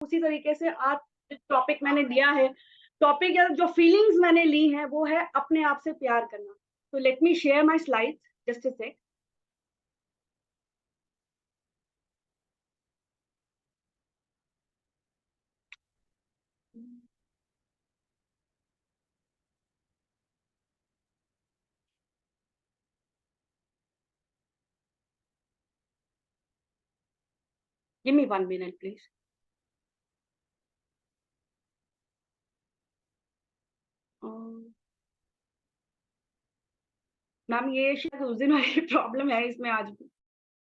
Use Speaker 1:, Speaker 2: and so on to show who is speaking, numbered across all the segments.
Speaker 1: उसी तरीके से आज टॉपिक मैंने लिया है, टॉपिक या जो फीलिंग्स मैंने ली हैं वो है अपने आप से प्यार करना। तो let me share my slides just a sec. Give me 1 minute please. Ma'am ये शायद उस दिन वाली प्रॉब्लम है इसमें आज भी,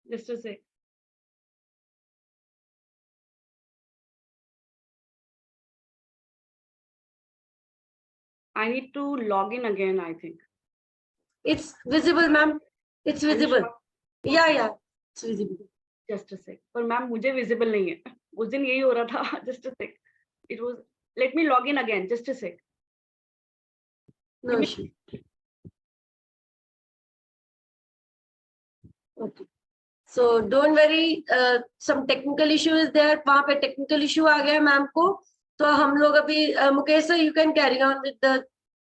Speaker 1: just a sec. I need to log in again, I think.
Speaker 2: It's visible, ma'am. It's visible.
Speaker 1: Sure?
Speaker 2: Yeah, it's visible.
Speaker 1: Just a sec. पर मैम मुझे विजिबल नहीं है, उस दिन यही हो रहा था। Just a sec. It was. Let me log in again. Just a sec.
Speaker 2: No issue. Okay. So don't worry. Some technical issue is there. वहाँ पे technical issue आ गया मैम को, तो हम लोग अभी Mukesh sir, you can carry on with the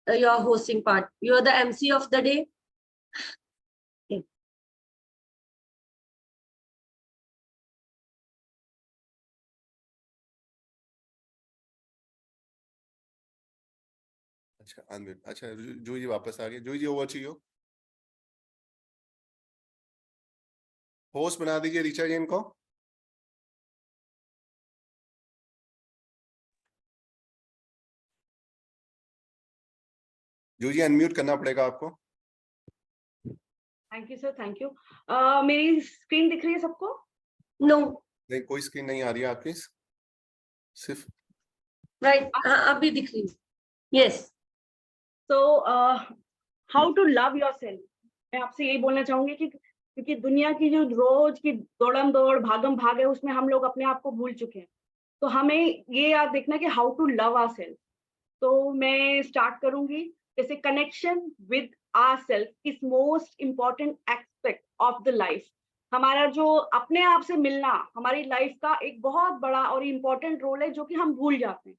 Speaker 2: your hosting part. You are the MC of the day. Okay.
Speaker 3: अच्छा unmute. अच्छा जूही जी वापस आ गए। जूही जी ओवर टू यू। होस्ट बना दीजिए ऋचा जी इनको। जूही जी अनम्यूट करना पड़ेगा आपको।
Speaker 1: Thank you sir, thank you. मेरी स्क्रीन दिख रही है सबको?
Speaker 2: No.
Speaker 3: नहीं, कोई स्क्रीन नहीं आ रही है आपकी, सिर्फ
Speaker 2: Right. हाँ अभी दिख रही है। Yes.
Speaker 1: So how to love yourself, मैं आपसे यही बोलना चाहूंगी कि क्योंकि दुनिया की जो रोज की दौड़म दौड़ भागम भाग है उसमें हम लोग अपने आप को भूल चुके हैं। तो हमें ये याद देखना कि हाउ टू लव आवरसेल्फ। तो मैं स्टार्ट करूंगी। जैसे connection with ourself is most important aspect of the life. हमारा जो अपने आप से मिलना हमारी लाइफ का एक बहुत बड़ा और इम्पोर्टेंट रोल है जो कि हम भूल जाते हैं।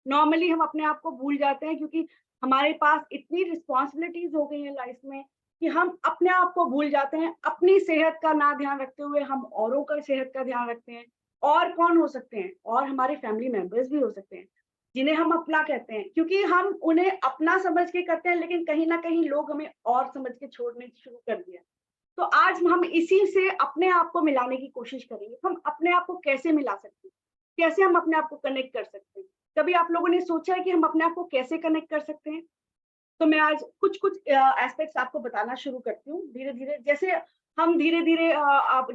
Speaker 1: नॉर्मली हम अपने आप को भूल जाते हैं क्योंकि हमारे पास इतनी रिस्पॉन्सिबिलिटीज हो गई हैं लाइफ में कि हम अपने आप को भूल जाते हैं। अपनी सेहत का ना ध्यान रखते हुए हम औरों का सेहत का ध्यान रखते हैं। और कौन हो सकते हैं? और हमारे फैमिली मेंबर्स भी हो सकते हैं जिन्हें हम अपना कहते हैं, क्योंकि हम उन्हें अपना समझ के करते हैं लेकिन कहीं ना कहीं लोग हमें और समझ के छोड़ने शुरू कर दिया। तो आज हम इसी से अपने आप को मिलाने की कोशिश करेंगे। हम अपने आप को कैसे मिला सकते हैं, कैसे हम अपने आप को कनेक्ट कर सकते हैं। कभी आप लोगों ने सोचा है कि हम अपने आप को कैसे कनेक्ट कर सकते हैं? तो मैं आज कुछ कुछ एस्पेक्ट्स आपको बताना शुरू करती हूँ धीरे धीरे। जैसे हम धीरे धीरे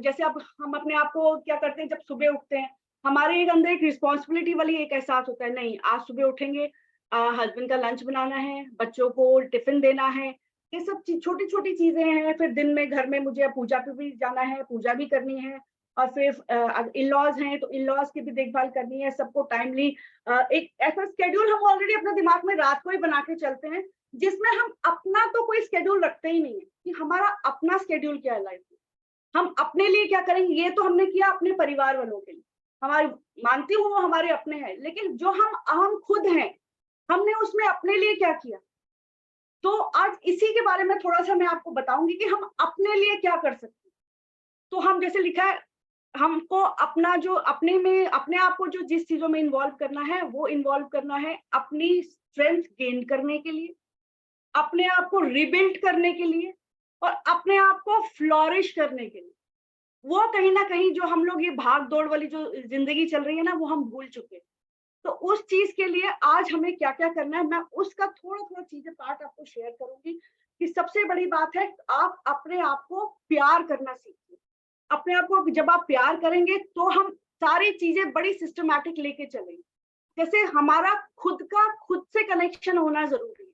Speaker 1: जैसे अब हम अपने आप को क्या करते हैं, जब सुबह उठते हैं हमारे एक अंदर एक रिस्पॉन्सिबिलिटी वाली एक एहसास होता है, नहीं आज सुबह उठेंगे, हस्बैंड का लंच बनाना है, बच्चों को टिफिन देना है। ये सब छोटी छोटी चीजें हैं। फिर दिन में घर में मुझे पूजा पे भी जाना है, पूजा भी करनी है। और फिर इन लॉज हैं तो इन लॉज की भी देखभाल करनी है, सबको टाइमली एक ऐसा स्केड्यूल हम ऑलरेडी अपने दिमाग में रात को ही बना के चलते हैं जिसमें हम अपना तो कोई स्केड्यूल रखते ही नहीं है कि हमारा अपना स्केड्यूल क्या है लाइफ में। हम अपने लिए क्या करेंगे, ये तो हमने किया अपने परिवार वालों के लिए, हमारे मानती हूँ वो हमारे अपने हैं, लेकिन जो हम खुद हैं हमने उसमें अपने लिए क्या किया। तो आज इसी के बारे में थोड़ा सा मैं आपको बताऊंगी कि हम अपने लिए क्या कर सकते हैं। तो हम जैसे लिखा है हमको अपना जो अपने में अपने आप को जो जिस चीजों में इन्वॉल्व करना है वो इन्वॉल्व करना है अपनी स्ट्रेंथ गेन करने के लिए, अपने आप को रिबिल्ड करने के लिए और अपने आप को फ्लोरिश करने के लिए। वो कहीं ना कहीं जो हम लोग ये भाग दौड़ वाली जो जिंदगी चल रही है ना वो हम भूल चुके हैं। तो उस चीज के लिए आज हमें क्या क्या करना है मैं उसका थोड़ा थोड़ा चीजें पार्ट आपको शेयर करूंगी। कि सबसे बड़ी बात है आप अपने आप को प्यार करना सीखिए। अपने आप को जब आप प्यार करेंगे तो हम सारी चीजें बड़ी सिस्टमैटिक लेके चलेंगे। जैसे हमारा खुद से कनेक्शन होना जरूरी है।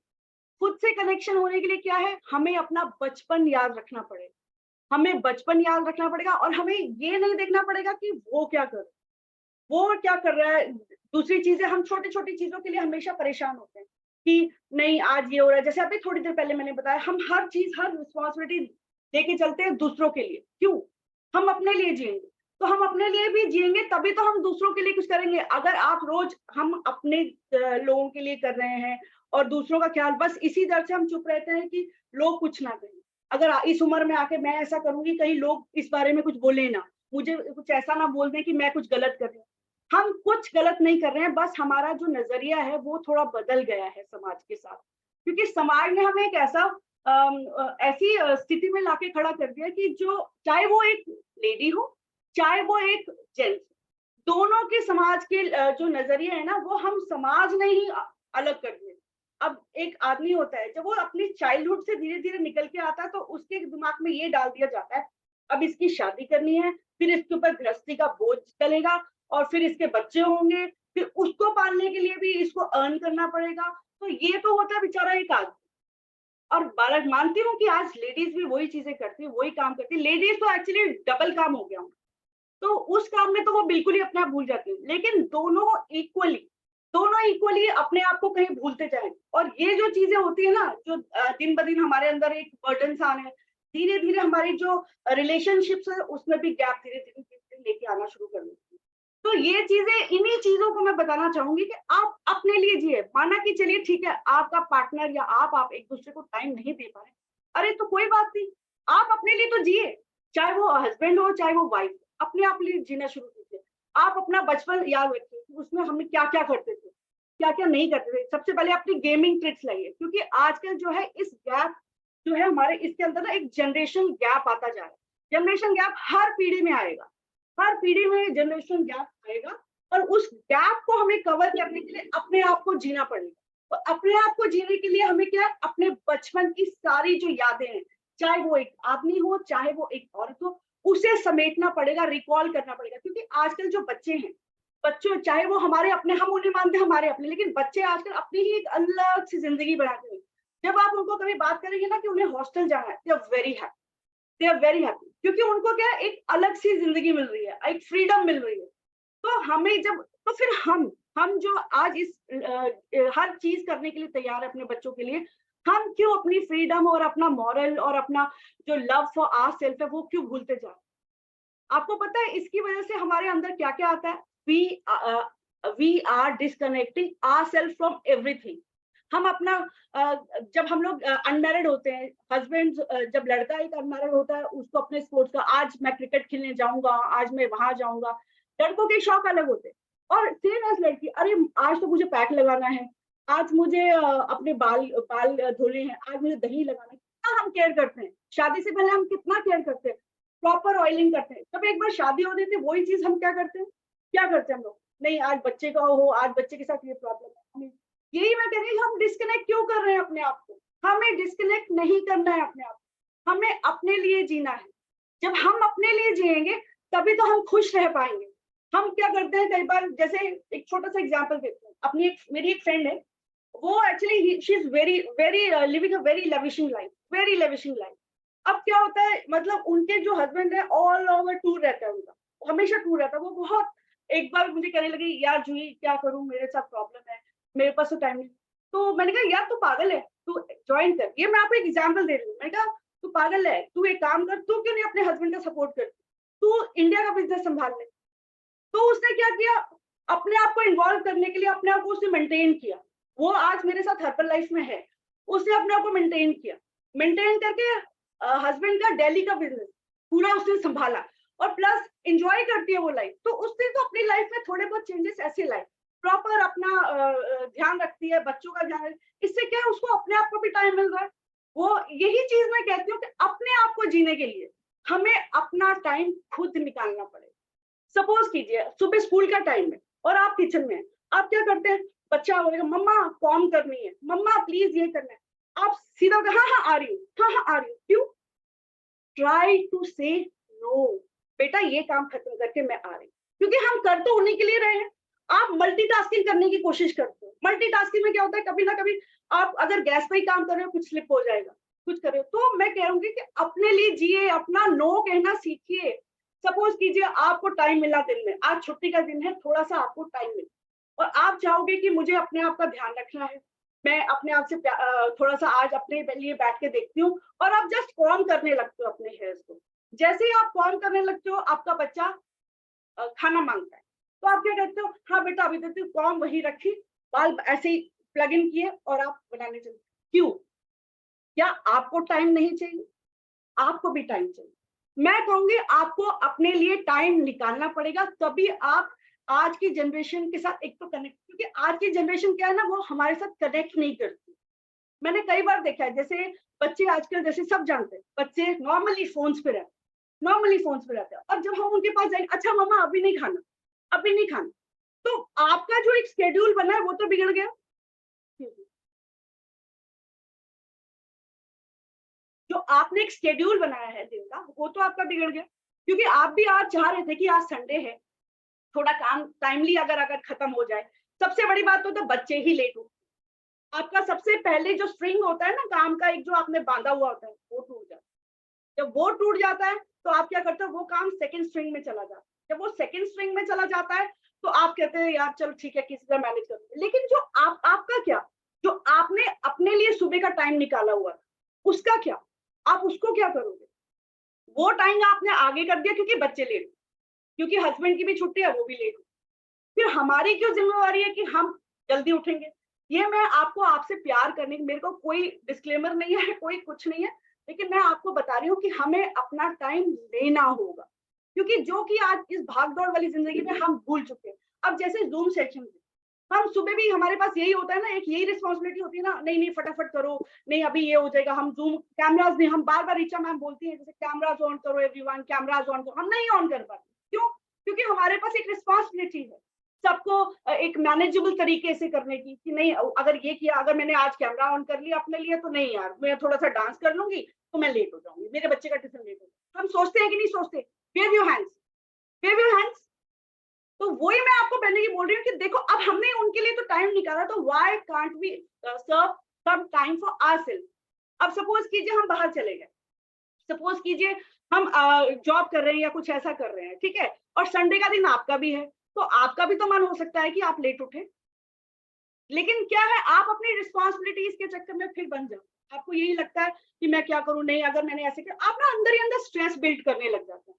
Speaker 1: खुद से कनेक्शन होने के लिए क्या है, हमें अपना बचपन याद रखना पड़ेगा। हमें बचपन याद रखना पड़ेगा और हमें ये नहीं देखना पड़ेगा कि वो क्या कर रहा है। दूसरी चीजें हम छोटी छोटी चीजों के लिए हमेशा परेशान होते हैं कि नहीं आज ये हो रहा है। जैसे अभी थोड़ी देर पहले मैंने बताया हम हर चीज हर रिस्पॉन्सिबिलिटी लेके चलते हैं दूसरों के लिए, क्यों? हम अपने लिए जिएंगे तो हम अपने लिए भी जिएंगे, तभी तो हम दूसरों के लिए कुछ करेंगे। अगर आप रोज हम अपने लोगों के लिए कर रहे हैं और दूसरों का ख्याल, बस इसी डर से हम चुप रहते हैं कि लोग कुछ ना कहें। अगर इस उम्र में आके मैं ऐसा करूंगी, कहीं लोग इस बारे में कुछ बोले ना, मुझे कुछ ऐसा ना बोल दें कि मैं कुछ गलत कर रही हूँ। हम कुछ गलत नहीं कर रहे हैं, बस हमारा जो नजरिया है वो थोड़ा बदल गया है समाज के साथ, क्योंकि समाज ने हमें एक ऐसा ऐसी स्थिति में लाके खड़ा कर दिया कि जो, चाहे वो एक लेडी हो चाहे वो एक जेंट्स, दोनों के समाज के जो नजरिए है ना, वो हम समाज ने ही अलग कर दिए। अब एक आदमी होता है, जब वो अपनी चाइल्डहुड से धीरे धीरे निकल के आता है, तो उसके दिमाग में ये डाल दिया जाता है, अब इसकी शादी करनी है, फिर इसके ऊपर गृहस्थी का बोझ चलेगा, और फिर इसके बच्चे होंगे, फिर उसको पालने के लिए भी इसको अर्न करना पड़ेगा। तो ये तो होता है बेचारा एक आदमी। और बालक, मानती हूँ कि आज लेडीज भी वही चीजें करती है, वही काम करती है। लेडीज तो एक्चुअली डबल काम हो गया, तो उस काम में तो वो बिल्कुल ही अपने आप भूल जाती है, लेकिन दोनों इक्वली अपने आप को कहीं भूलते जाएंगे। और ये जो चीजें होती है ना, जो दिन ब दिन हमारे अंदर एक बर्डन सा आने, धीरे धीरे हमारी जो रिलेशनशिप्स है उसमें भी गैप धीरे धीरे लेके आना शुरू कर देती है। तो ये चीजें, इन्हीं चीजों को मैं बताना चाहूंगी कि आप अपने लिए जिए। माना कि चलिए ठीक है, आपका पार्टनर या आप एक दूसरे को टाइम नहीं दे पा रहे, अरे तो कोई बात नहीं, आप अपने लिए तो जिए, चाहे वो हस्बैंड हो चाहे वो वाइफ, अपने आप लिए जीना शुरू कीजिए। आप अपना बचपन याद रखिए कि उसमें हम क्या क्या करते थे, क्या क्या नहीं करते थे। सबसे पहले अपनी गेमिंग ट्रिक्स लाइए, क्योंकि आजकल जो है इस गैप जो है हमारे, इसके अंदर ना एक जनरेशन गैप आता जा रहा है। जनरेशन गैप हर पीढ़ी में आएगा, हर पीढ़ी में जनरेशन गैप आएगा, और उस गैप को हमें कवर करने के लिए अपने आप को जीना पड़ेगा। और अपने आप को जीने के लिए हमें क्या है, अपने बचपन की सारी जो यादें हैं, चाहे वो एक आदमी हो चाहे वो एक औरत हो, उसे समेटना पड़ेगा, रिकॉल करना पड़ेगा। क्योंकि आजकल जो बच्चे हैं, बच्चों, चाहे वो हमारे अपने, हम उन्हें मानते हैं हमारे अपने, लेकिन बच्चे आजकल अपनी ही एक अलग सी जिंदगी बनाते हैं। जब आप उनको कभी बात करेंगे ना कि उन्हें हॉस्टल जाना है, they are very happy, they are very happy, क्योंकि उनको क्या है, एक अलग सी जिंदगी मिल रही है, एक फ्रीडम मिल रही है। तो हमें जब, तो फिर हम जो आज इस हर चीज करने के लिए तैयार है अपने बच्चों के लिए, हम क्यों अपनी फ्रीडम और अपना मॉरल और अपना जो लव फॉर आवर सेल्फ है वो क्यों भूलते जा रहे हैं? आपको पता है इसकी वजह से हमारे अंदर क्या क्या आता है? We are disconnecting ourself from everything. हम अपना जब हम लोग अनमैरिड होते हैं, हस्बैंड, जब लड़का एक अनमैरिड होता है, उसको अपने स्पोर्ट्स का, आज मैं क्रिकेट खेलने जाऊंगा, आज मैं वहां जाऊंगा, लड़कों के शौक अलग होते हैं। और सेम एज लड़की, अरे आज तो मुझे पैक लगाना है, आज मुझे अपने बाल बाल धोने हैं, आज मुझे दही लगाना है। कितना हम केयर करते हैं, शादी से पहले हम कितना केयर करते हैं, प्रॉपर ऑयलिंग करते हैं। जब एक बार शादी हो जाती है, वही चीज हम क्या करते हैं, क्या करते हैं हम लोग, नहीं आज बच्चे का हो, आज बच्चे के साथ ये प्रॉब्लम है, हमें, यही मैं कह रही हूँ, हम डिस्कनेक्ट क्यों कर रहे हैं अपने आप को? हमें डिस्कनेक्ट नहीं करना है अपने आप को, हमें अपने लिए जीना है। जब हम अपने लिए जिएंगे तभी तो हम खुश रह पाएंगे। हम क्या करते हैं कई बार, जैसे एक छोटा सा एग्जांपल देते हैं, मेरी एक फ्रेंड है, वो actually she is very very living a very lavishing life, very lavishing life. अब क्या होता है, मतलब उनके जो हस्बैंड है ऑल ओवर टूर रहता है उनका, हमेशा टूर रहता है। वो बहुत, एक बार मुझे कहने लगी, यार जूही क्या करूं, मेरे साथ प्रॉब्लम है, मेरे पास तो टाइम नहीं। तो मैंने कहा यार तू पागल है, तू ज्वाइन कर। ये मैं आपको एक एग्जाम्पल दे रही हूँ। मैंने कहा तू पागल है, तू एक काम कर, तू क्यों नहीं अपने हस्बैंड का सपोर्ट करती, तू इंडिया का बिजनेस संभाल ले। तो उसने क्या किया, अपने आप को इन्वॉल्व करने के लिए अपने आप को उसने मेंटेन किया। वो आज मेरे साथ हर्बल लाइफ में है, उसने अपने आप को मेंटेन किया, मेंटेन करके हस्बैंड का दिल्ली का बिजनेस पूरा उसने संभाला, और प्लस एंजॉय करती है वो लाइफ। तो उसने तो अपनी लाइफ में थोड़े बहुत चेंजेस ऐसे लाए, प्रॉपर अपना ध्यान रखती है, बच्चों का ध्यान, इससे क्या है, उसको अपने आप को भी टाइम मिल रहा है। वो यही चीज मैं कहती हूँ कि अपने आप को जीने के लिए हमें अपना टाइम खुद निकालना पड़ेगा। सपोज कीजिए सुबह स्कूल का टाइम है और आप किचन में हैं, आप क्या करते हैं, बच्चा बोलेगा मम्मा कॉम करनी है, मम्मा प्लीज ये करना है, आप सीधा हाँ हाँ आ रही हूँ, हाँ हाँ आ रही हूँ, क्यों? ट्राई टू से नो, बेटा ये काम खत्म करके मैं आ रही हूँ, क्योंकि हम कर तो उन्हीं के लिए रहे हैं। आप मल्टीटास्किंग करने की कोशिश करते हो, मल्टीटास्किंग में क्या होता है, कभी ना कभी आप अगर गैस पे ही काम कर रहे हो, कुछ स्लिप हो जाएगा, कुछ कर रहे हो। तो मैं कहूंगी कि अपने लिए जिए, अपना नो कहना सीखिए। सपोज कीजिए आपको टाइम मिला दिन में, आज छुट्टी का दिन है, थोड़ा सा आपको टाइम मिला और आप चाहोगे कि मुझे अपने आप का ध्यान रखना है, मैं अपने आप से थोड़ा सा आज अपने लिए बैठ के देखती हूँ, और आप जस्ट कॉम करने लगते हो अपने हेयर्स को। जैसे ही आप कॉम करने लगते हो, आपका बच्चा खाना मांगता है, तो आप क्या कहते हो, हाँ बेटा अभी देती हूँ, कॉम वही रखी, बाल ऐसे ही प्लग इन किए और आप बनाने चले। क्यों? क्या आपको टाइम नहीं चाहिए? आपको भी टाइम चाहिए। मैं कहूंगी आपको अपने लिए टाइम निकालना पड़ेगा, तभी आप आज की जनरेशन के साथ एक तो कनेक्ट, क्योंकि आज की जनरेशन क्या है ना, वो हमारे साथ कनेक्ट नहीं करती। मैंने कई बार देखा है, जैसे बच्चे आजकल, जैसे सब जानते हैं, बच्चे नॉर्मली फोन्स पे रहते हैं, नॉर्मली फोन्स पे रहते हैं, और जब हम उनके पास जाएंगे, अच्छा मम्मा अभी नहीं खाना, अभी नहीं खाना, तो आपका जो एक शेड्यूल बना है वो तो बिगड़ गया। जो आपने एक शेड्यूल बनाया है दिन का, वो तो आपका बिगड़ गया, क्योंकि आप भी आज चाह रहे थे कि आज संडे है, थोड़ा काम टाइमली अगर अगर खत्म हो जाए। सबसे बड़ी बात तो बच्चे ही लेट हो, आपका सबसे पहले जो स्ट्रिंग होता है ना काम का, एक जो आपने बांधा हुआ होता है, वो टूट जाता है। जब वो टूट जाता है तो आप क्या करते हो, वो काम सेकंड स्ट्रिंग में चला जाता है। जब वो सेकंड स्ट्रिंग में चला जाता है तो आप कहते हैं यार चलो ठीक है, किसी तरह मैनेज कर लेंगे। लेकिन जो आपका क्या, जो आपने अपने लिए सुबह का टाइम निकाला हुआ, उसका क्या, आप उसको क्या करोगे? वो टाइम आपने आगे कर दिया क्योंकि बच्चे लेट, क्योंकि हस्बैंड की भी छुट्टी है, वो भी लेट। फिर हमारी क्यों जिम्मेवारी है कि हम जल्दी उठेंगे? ये मैं आपको, आपसे प्यार करने की, मेरे को कोई डिस्क्लेमर नहीं है, कोई कुछ नहीं है, लेकिन मैं आपको बता रही हूँ कि हमें अपना टाइम लेना होगा, क्योंकि जो कि आज इस भागदौड़ वाली जिंदगी में हम भूल चुके हैं। अब जैसे जूम सेशन, हम सुबह भी हमारे पास यही होता है ना, एक यही रिस्पॉन्सिबिलिटी होती है ना, नहीं नहीं फटाफट करो, नहीं अभी ये हो जाएगा, हम जूम कैमराज नहीं, हम बार बार रीचा मैम बोलती है जैसे कैमराज ऑन करो एवरीवन, कैमराज ऑन करो, हम नहीं ऑन कर पाते। क्यों? क्योंकि हमारे पास एक रिस्पॉन्सिबिलिटी है सबको एक मैनेजेबल तरीके से करने की, कि नहीं अगर ये किया, अगर मैंने आज कैमरा ऑन कर लिया अपने लिए, तो नहीं यार मैं थोड़ा सा डांस कर लूंगी तो मैं लेट हो जाऊंगी, मेरे बच्चे का टिफिन लेट होगा। हम सोचते हैं कि नहीं सोचते? Wave your hands, wave your hands. तो वही मैं आपको पहले ही बोल रही हूँ कि देखो, अब हमने उनके लिए तो टाइम निकाला, तो why can't we serve some time for ourself? अब सपोज कीजिए हम बाहर चले गए, सपोज कीजिए हम जॉब कर रहे हैं या कुछ ऐसा कर रहे हैं, ठीक है, और संडे का दिन आपका भी है, तो आपका भी तो मन हो सकता है कि आप लेट उठे। लेकिन क्या है, आप अपनी रिस्पॉन्सिबिलिटीज के चक्कर में फिर बन जाओ, आपको यही लगता है कि मैं क्या करूं, नहीं अगर मैंने ऐसे किया, आप ना अंदर ही अंदर स्ट्रेस बिल्ड करने लग जाते हैं।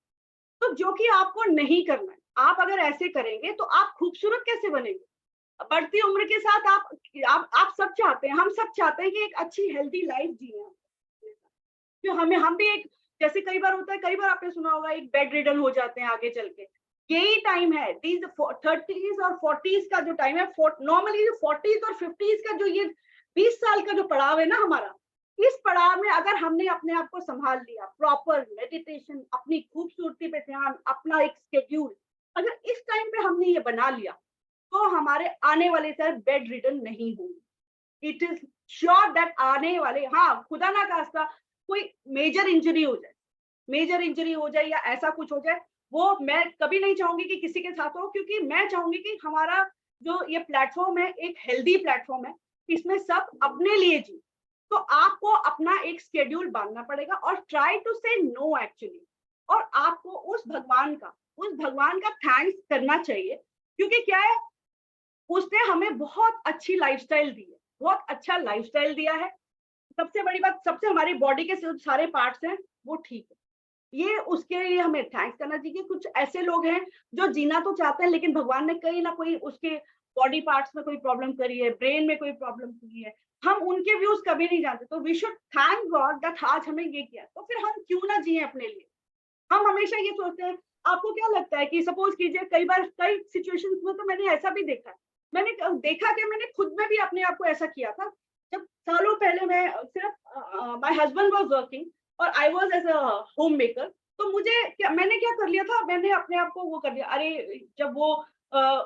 Speaker 1: तो जो कि आपको नहीं करना है, आप अगर ऐसे करेंगे तो आप खूबसूरत कैसे बनेंगे? बढ़ती उम्र के साथ आप सब चाहते हैं, हम सब चाहते हैं कि एक अच्छी हेल्दी लाइफ जिए। तो हम भी एक, जैसे कई बार होता है, कई बार आपने सुना होगा एक बेड रिडन हो जाते हैं आगे चल के, यही टाइम है 30s और 40s का जो टाइम है, नॉर्मली 40s और 50s का जो ये 20 साल का जो पड़ाव है ना हमारा, इस पड़ाव में अगर हमने अपने आप को संभाल लिया, प्रॉपर मेडिटेशन, अपनी खूबसूरती पे ध्यान, अपना एक शेड्यूल, अगर इस टाइम पे हमने ये बना लिया, तो हमारे आने वाले साल बेड रिडन नहीं होंगे। इट इज श्योर दैट आने वाले, हाँ खुदा ना खास्ता कोई मेजर इंजरी हो जाए, मेजर इंजरी हो जाए या ऐसा कुछ हो जाए, वो मैं कभी नहीं चाहूंगी कि किसी के साथ हो, क्योंकि मैं चाहूंगी कि हमारा जो ये प्लेटफॉर्म है एक हेल्दी प्लेटफॉर्म है, इसमें सब अपने लिए जी। तो आपको अपना एक शेड्यूल बांधना पड़ेगा और ट्राई टू से नो एक्चुअली, और आपको उस भगवान का थैंक्स करना चाहिए, क्योंकि क्या है, उसने हमें बहुत अच्छी लाइफस्टाइल दी है, बहुत अच्छा लाइफस्टाइल दिया है। सबसे बड़ी बात, सबसे हमारी बॉडी के सारे पार्ट्स हैं वो ठीक है, ये उसके लिए हमें थैंक्स करना चाहिए। कुछ ऐसे लोग हैं जो जीना तो चाहते हैं, लेकिन भगवान ने कहीं ना कोई उसके बॉडी पार्ट्स में कोई प्रॉब्लम करी है, ब्रेन में कोई प्रॉब्लम करी है, हम उनके व्यूज कभी नहीं जानते। तो we should thank God that आज हमें ये किया, तो फिर हम क्यों ना जिए अपने लिए। हम हमेशा ये सोचते हैं, आपको क्या लगता है कि सपोज कीजिए, कई बार कई सिचुएशंस में तो मैंने ऐसा भी देखा है, मैंने देखा कि मैंने खुद में भी अपने आप को ऐसा किया था, जब सालों पहले मैं सिर्फ माय हस्बैंड वाज वर्किंग और I was as a home maker, तो मैंने क्या कर लिया था, मैंने अपने आप को वो कर दिया, अरे जब वो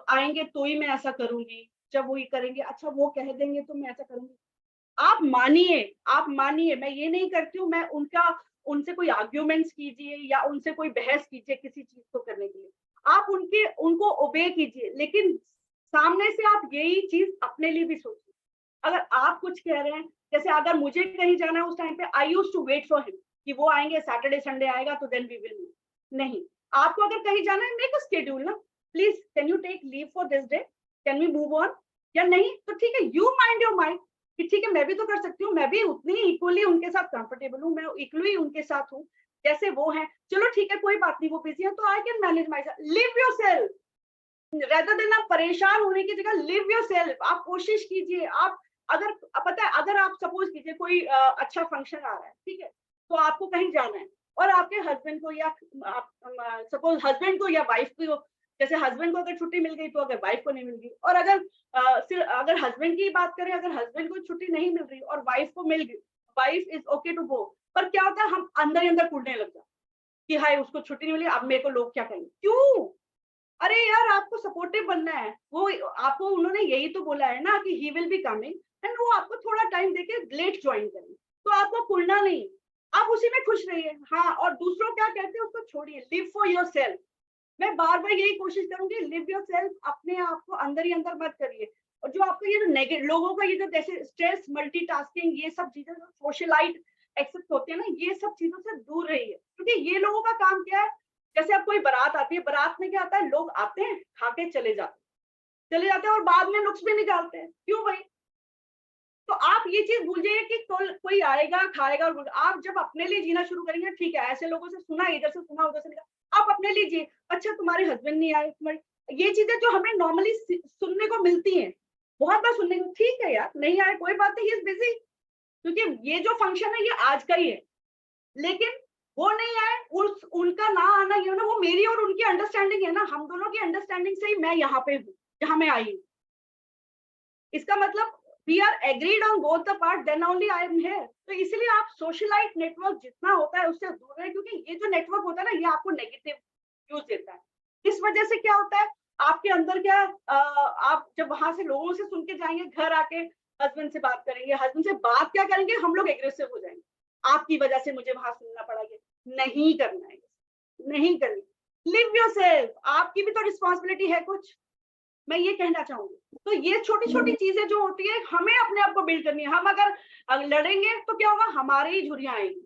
Speaker 1: आएंगे तो ही मैं ऐसा करूंगी, जब वो ये करेंगे, अच्छा वो कह देंगे तो मैं ऐसा करूंगी। आप मानिए मैं ये नहीं करती हूँ, मैं उनसे कोई आर्ग्यूमेंट्स कीजिए या उनसे कोई बहस कीजिए किसी चीज को करने के लिए, आप उनको ओबे कीजिए, लेकिन सामने से आप यही चीज अपने लिए भी सोचिए। अगर आप कुछ कह रहे हैं, जैसे अगर मुझे कहीं जाना है उस टाइम पे, I used to wait for him कि वो आएंगे, सैटरडे संडे आएगा तो देन वी विल मीट। नहीं, आपको अगर कहीं जाना है, मेक अ शेड्यूल ना, please can you take leave for this day, can we move on, या नहीं तो ठीक है, यू माइंड योर माइंड कि ठीक है मैं भी तो कर सकती हूँ, मैं भी उतनी इक्वली उनके साथ कंफर्टेबल हूँ, मैं इक्वली उनके साथ हूँ, जैसे वो हैं, चलो ठीक है कोई बात नहीं, वो बिजी है तो I can manage my self. Live your self, rather than आप परेशान होने की जगह लिव योर सेल्फ। आप कोशिश कीजिए। आप अगर पता है, अगर आप सपोज कीजिए कोई अच्छा फंक्शन आ रहा है, ठीक है, तो आपको कहीं जाना है और आपके हस्बैंड को या सपोज हस्बैंड को या वाइफ को, जैसे हस्बैंड को अगर छुट्टी मिल गई तो अगर वाइफ को नहीं मिल गई, और अगर हस्बैंड की बात करें, अगर हस्बैंड को छुट्टी नहीं मिल रही और वाइफ को मिल गई, wife is okay to go, पर क्या होता है हम अंदर ही अंदर कूदने लग जाते कि हाय उसको छुट्टी नहीं मिली, अब मेरे को लोग क्या कहेंगे। क्यों? अरे यार आपको सपोर्टिव बनना है, वो आपको उन्होंने यही तो बोला है ना कि he will be coming, and वो आपको थोड़ा टाइम देके लेट ज्वाइन करेंगे, तो आपको खुलना नहीं, आप उसी में खुश रहिए। हाँ, और दूसरों क्या कहते हैं उसको छोड़िए, लिव फॉर योर सेल्फ। मैं बार बार यही कोशिश करूंगी, लिव योर सेल्फ, अपने आप को अंदर ही अंदर मत करिए। और जो आपको ये जो नेगेटिव लोगों का ये जो जैसे स्ट्रेस, मल्टीटास्किंग, ये सब चीजें सोशलाइट एक्सेप्ट होते हैं ना, ये सब चीजों से दूर रहिए, क्योंकि ये लोगों का काम क्या है, जैसे अब कोई बारात आती है, बारात में क्या आता है, लोग आते हैं, खा के चले जाते हैं और बाद में नुक्स भी निकालते हैं। क्यों भाई? तो आप ये चीज भूल जाइए कि कोई आएगा, खाएगा, और आप जब अपने लिए जीना शुरू करेंगे, ठीक है, ऐसे लोगों से सुना, इधर से सुना, उधर से निकाला, आप अपने लिए जिए। अच्छा तुम्हारे हस्बैंड नहीं आए, तुम्हारे ये चीजें जो हमें नॉर्मली सुनने को मिलती हैं, बहुत बार सुनने को, ठीक है यार नहीं आए कोई बात नहीं, ही इज बिजी, क्योंकि ये जो फंक्शन है ये आज का ही है, लेकिन वो नहीं आए, उनका ना आना ये ना, वो मेरी और उनकी अंडरस्टैंडिंग है ना, हम दोनों की अंडरस्टैंडिंग से ही मैं यहाँ पे हूँ जहाँ मैं आई हूँ। इसका मतलब we are agreed on both the part, then only I am here। तो इसलिए आप सोशलाइट नेटवर्क जितना होता है उससे दूर रहे, क्योंकि ये जो नेटवर्क होता है ना, ये आपको नेगेटिव न्यूज देता है। इस वजह से क्या होता है, आपके अंदर क्या, आप जब वहां से लोगों से सुन के जाएंगे, घर आके हस्बैंड से बात करेंगे, हस्बैंड से बात क्या करेंगे, हम लोग एग्रेसिव हो जाएंगे, आपकी वजह से मुझे वहां सुनना पड़ा। नहीं करना है, नहीं करनी। लिव योर सेल्फ, आपकी भी तो रिस्पॉन्सिबिलिटी है कुछ, मैं ये कहना चाहूंगी। तो ये छोटी छोटी चीजें जो होती है, हमें अपने आप को बिल्ड करनी है। हम अगर लड़ेंगे तो क्या होगा, हमारी ही झुर्रियां आएंगी,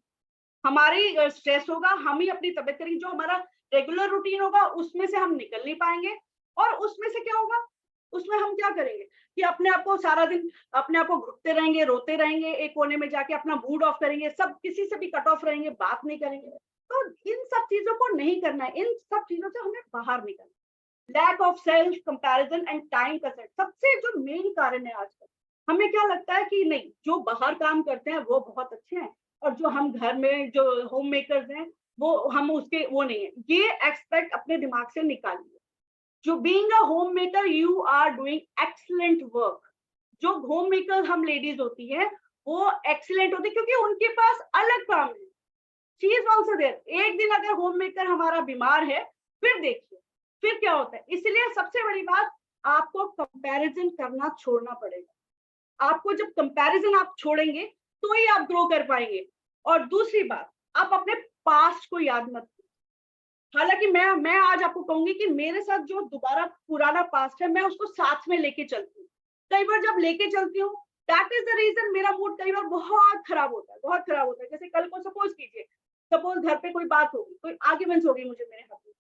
Speaker 1: हमारी स्ट्रेस होगा, हम ही अपनी तबीयत करेंगे, जो हमारा रेगुलर रूटीन होगा उसमें से हम निकल नहीं पाएंगे। और उसमें से क्या होगा, उसमें हम क्या करेंगे कि अपने आप को सारा दिन अपने आप को घुटते रहेंगे, रोते रहेंगे, एक कोने में जाके अपना मूड ऑफ करेंगे, सब किसी से भी कट ऑफ रहेंगे, बात नहीं करेंगे। तो इन सब चीजों को नहीं करना है, इन सब चीजों से हमें बाहर निकलना। Lack of self comparison and time concert, सबसे जो मेन कारण है आजकल। हमें क्या लगता है कि नहीं, जो बाहर काम करते हैं वो बहुत अच्छे हैं, और जो हम घर में जो होम मेकर्स हैं वो हम उसके वो नहीं है। ये एक्सपेक्ट अपने दिमाग से निकालिए। जो being a home maker you are doing excellent work. जो होम मेकर हम लेडीज होती है वो एक्सीलेंट होती है, क्योंकि उनके पास अलग काम है। She is also there. एक दिन अगर होम मेकर हमारा बीमार है, फिर देखिए फिर क्या होता है। इसलिए सबसे बड़ी बात, आपको कंपैरिजन करना छोड़ना पड़ेगा। आपको जब कंपैरिजन आप छोड़ेंगे तो ही आप ग्रो कर पाएंगे। और दूसरी बात, आप अपने पास्ट को याद मत करो। हालांकि मैं आज आपको कहूंगी कि मेरे साथ जो दोबारा पुराना पास्ट है, मैं उसको साथ में लेके चलती हूँ। कई बार जब लेके चलती हूँ, दैट इज द रीजन मेरा मूड कई बार बहुत खराब होता है, बहुत खराब होता है। जैसे कल को सपोज कीजिए, सपोज घर पे कोई बात होगी, कोई आर्ग्यूमेंट्स हो गई मुझे मेरे हस्बैंड,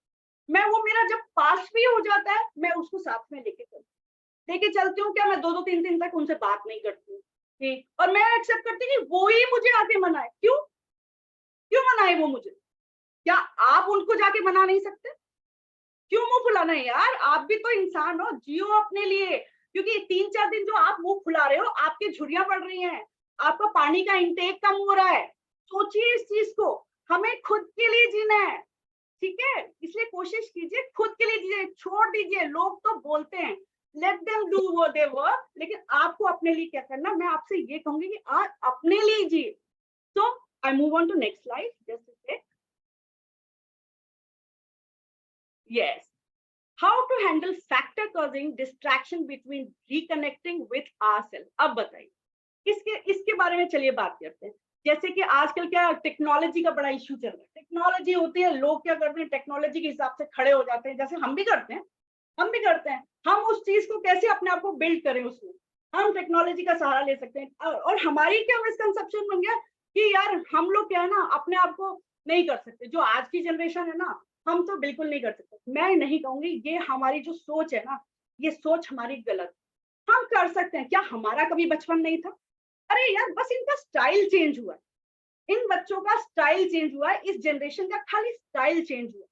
Speaker 1: मैं वो मेरा जब पास्ट भी हो जाता है, मैं उसको साथ में लेके चलती हूँ। क्या मैं 2-2 3 दिन तक उनसे बात नहीं करती हूँ, ठीक, और मैं एक्सेप्ट करती कि वो ही मुझे आके मनाए। क्यों मनाए वो मुझे? क्या आप उनको जाके मना नहीं सकते? क्यों मुंह फुलाना है यार? आप भी तो इंसान हो, जियो अपने लिए। क्योंकि 3-4 दिन जो आप मुंह फुला रहे हो, आपकी झुर्रियां पड़ रही हैं, आपका पानी का इंटेक कम हो रहा है। सोचिए इस चीज को। हमें खुद के लिए जीना है, ठीक है? इसलिए कोशिश कीजिए खुद के लिए जीजिए, छोड़ दीजिए। लोग तो बोलते हैं, let them do what they work, लेकिन आपको अपने लिए क्या करना, मैं आपसे ये कहूंगी कि आप अपने लिए जिए। So I move on to next slide. Just a sec. Yes. How to handle factor causing distraction between reconnecting with ourselves? अब बताइए इसके बारे में चलिए बात करते हैं। जैसे कि आजकल क्या टेक्नोलॉजी का बड़ा इश्यू चल रहा है। टेक्नोलॉजी होती है, लोग क्या करते हैं, टेक्नोलॉजी के हिसाब से खड़े हो जाते हैं, जैसे हम भी करते हैं। हम उस चीज को कैसे अपने आप को बिल्ड करें, उसमें हम टेक्नोलॉजी का सहारा ले सकते हैं। और हमारी क्या मिसकंसेप्शन बन गया कि यार हम लोग क्या है ना, अपने आप को नहीं कर सकते। जो आज की जनरेशन है ना, हम तो बिल्कुल नहीं कर सकते। मैं नहीं कहूंगी, ये हमारी जो सोच है ना, ये सोच हमारी गलत। हम कर सकते हैं। क्या हमारा कभी बचपन नहीं था? अरे यार, बस इनका स्टाइल चेंज हुआ है, इन बच्चों का स्टाइल चेंज हुआ है, इस जनरेशन का खाली स्टाइल चेंज हुआ।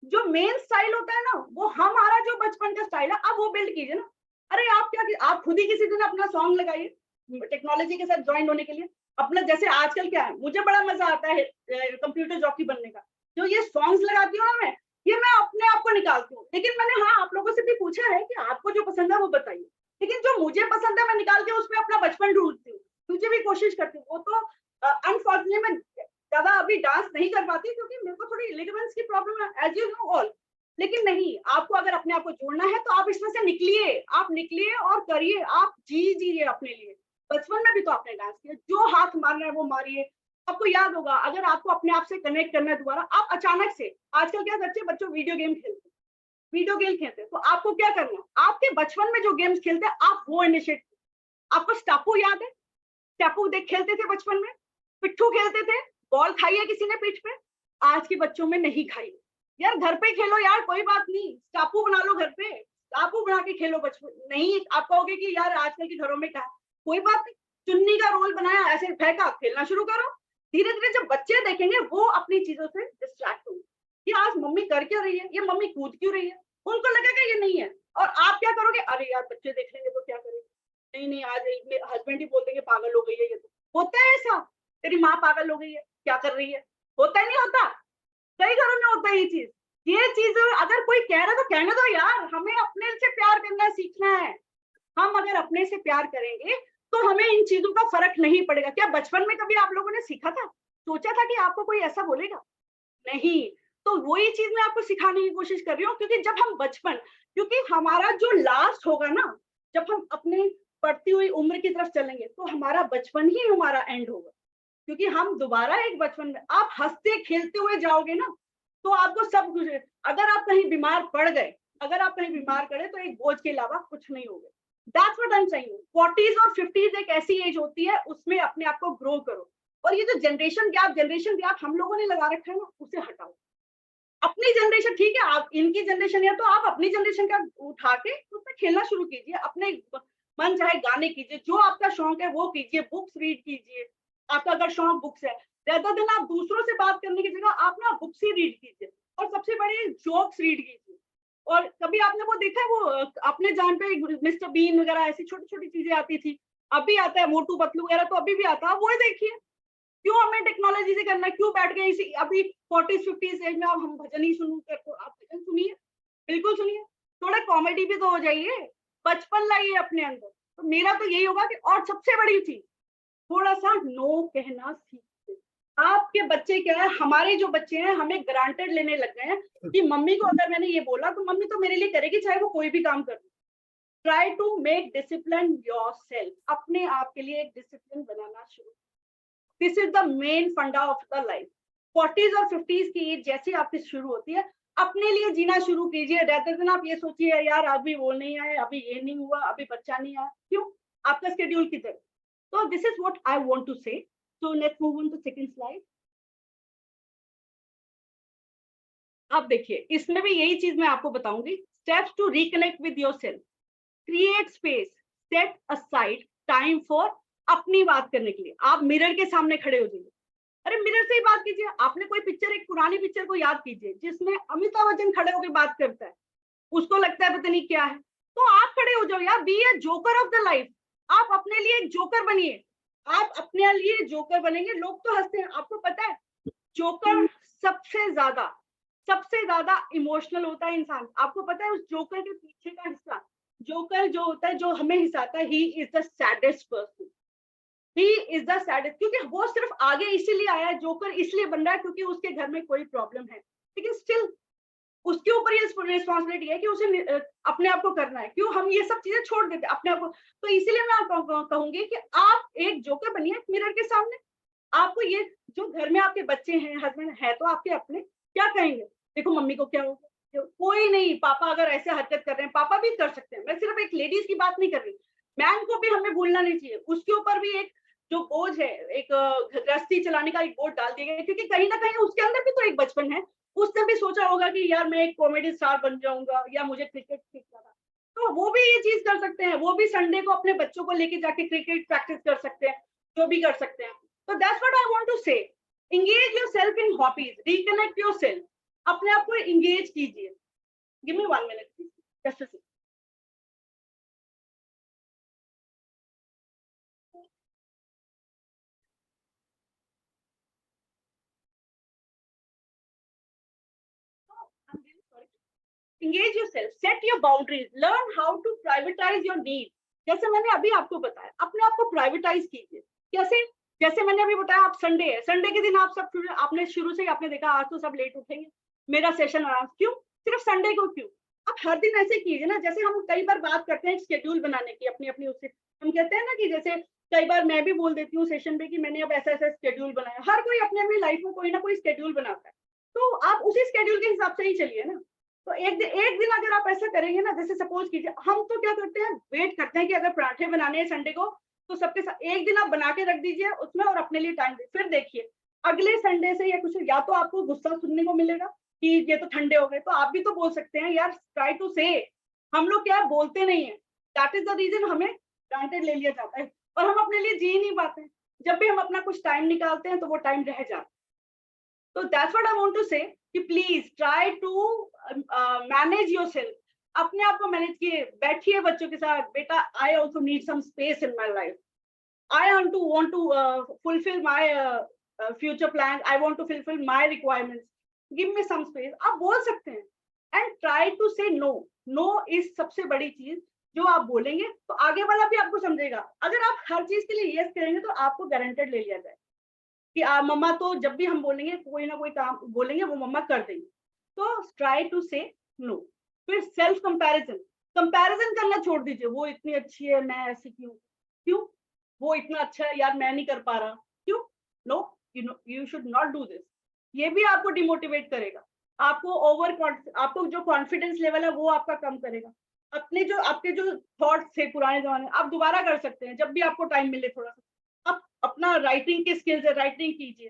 Speaker 1: जो मेन स्टाइल होता है ना, वो हमारा जो बचपन का स्टाइल है, अब वो बिल्ड कीजिए ना। अरे आप क्या, आप खुद ही किसी दिन अपना सॉन्ग लगाइए टेक्नोलॉजी के साथ ज्वाइन होने के लिए। अपना जैसे आजकल क्या है, मुझे बड़ा मजा आता है कंप्यूटर जॉकी बनने का। जो ये सॉन्ग्स लगाती हूँ ना मैं, ये मैं अपने आप को निकालती हूँ। लेकिन मैंने हाँ आप लोगों से भी पूछा है कि आपको जो पसंद है वो बताइए, लेकिन जो मुझे पसंद है मैं निकाल के उसमें अपना बचपन ढूंढती हूँ, मुझे भी कोशिश करती हूँ। वो तो अनफॉर्चुनेटली मैं ज्यादा अभी डांस नहीं कर पाती क्योंकि मेरे को थोड़ी लिगामेंट्स की प्रॉब्लम है, एज यू नो ऑल। लेकिन नहीं, आपको अगर अपने आप को जोड़ना है तो आप इसमें से निकलिए, आप निकलिए और करिए, आप जीजिए अपने लिए। बचपन में भी तो आपने डांस किया, जो हाथ मारना है वो मारिए। आपको याद होगा, अगर आपको अपने आप से कनेक्ट करना है दोबारा, आप अचानक से, आजकल क्या करते हैं बच्चों, वीडियो गेम खेलते हैं, वीडियो गेम खेलते हैं, तो आपको क्या करना है, आपके बचपन में जो गेम्स खेलते हैं आप वो इनिशिएट। आपको स्टापू याद है? स्टापू देख खेलते थे बचपन में, पिट्ठू खेलते थे, बॉल खाई है किसी ने पीठ पे? आज के बच्चों में नहीं खाई। यार घर पे खेलो यार, कोई बात नहीं, स्टापू बना लो घर पे, स्टापू बना के खेलो बचपन। नहीं आप कहोगे कि यार आजकल के घरों में क्या, कोई बात नहीं, चुन्नी का रोल बनाया, ऐसे फेंका, खेलना शुरू करो। धीरे धीरे जब बच्चे देखेंगे वो अपनी चीजों से डिस्ट्रैक्ट होंगे कि आज मम्मी कर क्या रही है, ये मम्मी कूद क्यों रही है, उनको लगेगा ये नहीं है। और आप क्या करोगे, अरे यार बच्चे देख लेंगे तो क्या करेंगे, नहीं नहीं आज हस्बैंड ही बोल देंगे पागल हो गई है ये। तो होता है ऐसा, तेरी माँ पागल हो गई है, क्या कर रही है, होता ही नहीं होता, कई घरों में होता है ये चीज। ये चीज अगर कोई कह रहा है तो कहने दो यार, हमें अपने से प्यार करना सीखना है। हम अगर अपने से प्यार करेंगे तो हमें इन चीजों का फर्क नहीं पड़ेगा। क्या बचपन में कभी आप लोगों ने सीखा था, सोचा था कि आपको कोई ऐसा बोलेगा? नहीं। तो वही चीज मैं आपको सिखाने की कोशिश कर रही हूँ, क्योंकि जब हम बचपन, क्योंकि हमारा जो लास्ट होगा ना, जब हम अपने बढ़ती हुई उम्र की तरफ चलेंगे तो हमारा बचपन ही हमारा एंड होगा। क्योंकि हम दोबारा एक बचपन में, आप हंसते खेलते हुए जाओगे ना, तो आपको सब कुछ, अगर आप कहीं बीमार पड़ गए, अगर आप कहीं बीमार पड़े तो एक बोझ के अलावा कुछ नहीं होगा। That's what I am saying. 40s और 50s एक ऐसी एज होती है, उसमें अपने आप को ग्रो करो। और ये जो जनरेशन गैप हम लोगों ने लगा रखा है ना, उसे हटाओ। अपनी जनरेशन ठीक है, आप इनकी जनरेशन है तो आप अपनी जनरेशन का उठा के उसमें खेलना शुरू कीजिए, अपने मन चाहे गाने कीजिए, जो आपका शौक है वो कीजिए, बुक्स रीड कीजिए। आपका अगर शौक बुक्स है, ज्यादा दिन आप दूसरों से बात करने की जगह आप ना बुक्स ही रीड कीजिए, और सबसे बड़े जोक्स रीड कीजिए। और कभी आपने वो देखा है, वो अपने जान पे मिस्टर बीन वगैरह ऐसी छोटी छोटी चीजें आती थी, अभी आता है मोटू पतलू वगैरह, तो अभी भी आता है, वो देखिए। क्यों हमें टेक्नोलॉजी से करना है, क्यों बैठ गए इसी अभी 40s 50s एज में आप हम भजन ही सुनू करते, आप भजन सुनिए, बिल्कुल सुनिए, थोड़ा कॉमेडी भी तो हो जाइए, बचपन लाइए अपने अंदर। तो मेरा तो यही होगा कि, और सबसे बड़ी चीज, थोड़ा सा नो कहना सीखिए। आपके बच्चे क्या है, हमारे जो बच्चे हैं हमें ग्रांटेड लेने लग गए हैं कि मम्मी को अगर मैंने ये बोला तो मम्मी तो मेरे लिए करेगी, चाहे वो कोई भी काम कर। Try to make discipline yourself, अपने आप के लिए एक डिसिप्लिन बनाना शुरू। This is the main funda of the life. 40s और 50s की एज जैसे आपकी शुरू होती है, अपने लिए जीना शुरू कीजिए, रहते दिन आप ये सोचिए यार अभी वो नहीं आए, अभी ये नहीं हुआ, अभी बच्चा नहीं आया, क्यों, आपका स्केड्यूल किधर। तो this is what I want to say. So let's move on to second slide. अब देखिए, इसमें भी यही चीज मैं आपको बताऊंगी, steps to reconnect with yourself. Create space, set aside time for अपनी बात करने के लिए। आप मिरर के सामने खड़े हो जाइए, अरे मिरर से ही बात कीजिए। आपने कोई पिक्चर, एक पुरानी पिक्चर को याद कीजिए जिसमें अमिताभ बच्चन खड़े होकर बात करता है, उसको लगता है पता नहीं क्या है, तो आप खड़े हो जाओ यार, be a joker of the life. आप अपने लिए एक जोकर बनिए, आप अपने लिए जोकर बनेंगे, लोग तो हंसते हैं। आपको पता है जोकर सबसे ज्यादा इमोशनल होता है इंसान। आपको पता है उस जोकर के पीछे का हिस्सा, जोकर जो होता है, जो हमें हंसाता है, he is the saddest person, he is the saddest. क्योंकि वो सिर्फ आगे इसीलिए आया है, जोकर इसलिए बन रहा है क्योंकि उसके घर में कोई प्रॉब्लम है, लेकिन स्टिल उसके ऊपर ये रिस्पॉन्सिबिलिटी है कि उसे अपने आप को करना है। क्यों हम ये सब चीजें छोड़ देते अपने आप को। तो इसीलिए मैं आपको कहूंगी कि आप एक जोकर बनिए मिरर के सामने। आपको ये, जो घर में आपके बच्चे हैं, हस्बैंड है तो आपके अपने, क्या कहेंगे, देखो मम्मी को क्या होगा, कोई नहीं, पापा अगर ऐसे हरकत कर रहे हैं, पापा भी कर सकते हैं। मैं सिर्फ एक लेडीज की बात नहीं कर रही, मैन को भी हमें भूलना नहीं चाहिए। उसके ऊपर भी एक जो बोझ है, एक गृहस्थी चलाने का एक बोझ डाल दिया गया, क्योंकि कहीं ना कहीं उसके अंदर भी तो एक बचपन है। उसने भी सोचा होगा कि यार मैं एक कॉमेडी स्टार बन जाऊंगा, या मुझे क्रिकेट सीखना था, तो वो भी ये चीज कर सकते हैं। वो भी संडे को अपने बच्चों को लेके जाके क्रिकेट प्रैक्टिस कर सकते हैं, जो भी कर सकते हैं। तो that's what I want to say. Engage yourself in hobbies, reconnect yourself. अपने आप को engage कीजिए. Give me 1 minute, please. Just a second. I'm really sorry. Engage yourself, set your boundaries, learn how to privatize your needs. जैसे मैंने अभी आपको बताया, अपने आप को प्राइवेटाइज कीजिए. कैसे? जैसे मैंने अभी बताया, आप संडे है, संडे के दिन आप सब आपने शुरू से ही आपने देखा आज तो सब लेट उठेंगे, मेरा सेशन आराम. क्यों? सिर्फ संडे को क्यों? आप हर दिन ऐसे कीजिए ना. जैसे हम कई बार बात करते हैं शेड्यूल बनाने की अपनी अपनी, उससे हम कहते हैं ना कि जैसे कई बार मैं भी बोल देती हूँ सेशन पे कि मैंने अब ऐसा ऐसा शेड्यूल बनाया. हर कोई अपनी अपनी लाइफ में कोई ना कोई शेड्यूल बनाता है, तो आप उसी शेड्यूल के हिसाब से ही चलिए ना. तो एक दिन अगर आप ऐसा करेंगे ना, जैसे सपोज कीजिए हम तो क्या करते हैं, वेट करते हैं कि अगर पराठे बनाने हैं संडे को तो सबके साथ एक दिन आप बना के रख दीजिए उसमें और अपने लिए टाइम दे. फिर देखिए अगले संडे से या कुछ, या तो आपको गुस्सा सुनने को मिलेगा कि ये तो ठंडे हो गए, तो आप भी तो बोल सकते हैं यार, ट्राई टू से. हम लोग क्या बोलते नहीं है, दैट इज द रीजन हमें ग्रांटेड ले लिया जाता है और हम अपने लिए जी नहीं पाते. जब भी हम अपना कुछ टाइम निकालते हैं तो वो टाइम रह जाता है. तो that's what I want to say कि please try to manage yourself. अपने आप को मैनेज किए, बैठिए बच्चों के साथ. बेटा, I also need some space in my life. I want to fulfill my future plans. I want to fulfill my requirements. Give me some space. आप बोल सकते हैं. And try to say no. No is सबसे बड़ी चीज. जो आप बोलेंगे तो आगे वाला भी आपको समझेगा. अगर आप हर चीज के लिए yes करेंगे तो आपको गारंटेड ले लिया जाए कि मम्मा तो जब भी हम बोलेंगे कोई ना कोई काम बोलेंगे वो मम्मा कर देंगे. तो try to say no. फिर सेल्फ कंपैरिजन करना छोड़ दीजिए. वो इतनी अच्छी है, मैं ऐसी क्यों? वो इतना अच्छा है यार, मैं नहीं कर पा रहा. क्यों? No, you should not do this. ये भी आपको डिमोटिवेट करेगा. आपको जो कॉन्फिडेंस लेवल है वो आपका कम करेगा. आपके जो थॉट्स थे पुराने जमाने, आप दोबारा कर सकते हैं जब भी आपको टाइम मिले. थोड़ा सा आप अपना राइटिंग के स्किल्स है, राइटिंग कीजिए.